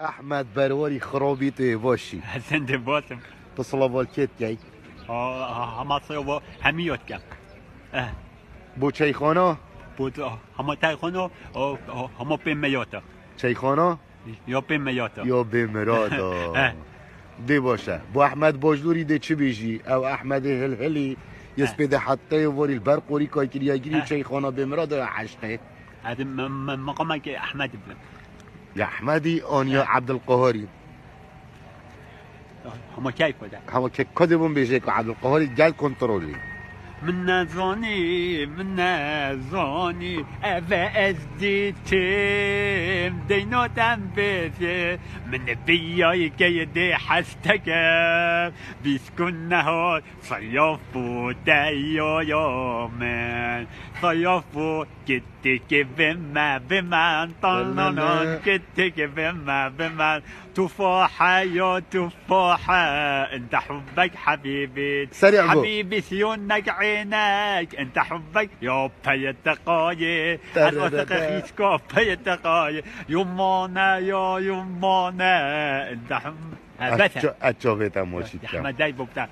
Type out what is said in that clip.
احمد برواری خرابیت باشی زنده باشم. تصلا کت کی همه سو همیات کم بو چیخانا بود همه تایخانو همه پیم میاتا چیخانا یا پیم میاتا یا به مرادا دی باشه بو احمد باجدوری ده چی بیجی او احمد هلهلی يسبد حتى يوري البرق وري كايكري يجري شيخانا بمرادا عشقه هذا مقامك احمد بن يا احمدي اون يا عبد القهاري هم كيف ده هم كدبون بيجيك عبد القهاري جال كنترولي من زاني أبا أزديتم دينو تنبذي من بياي كيدي حستك بيسكنه صيافو دايو يومن صيافو كتك بما طنن كتك بما تفاحة يا تفاحة انت حبك حبيبي حبيبي سيونك عينك انت حبك يا بيتقاي الوثق خيسكو بيتقاي يمانا يا يمانا انت حبك اتشوفيتا موشي احمد دايبو بتاع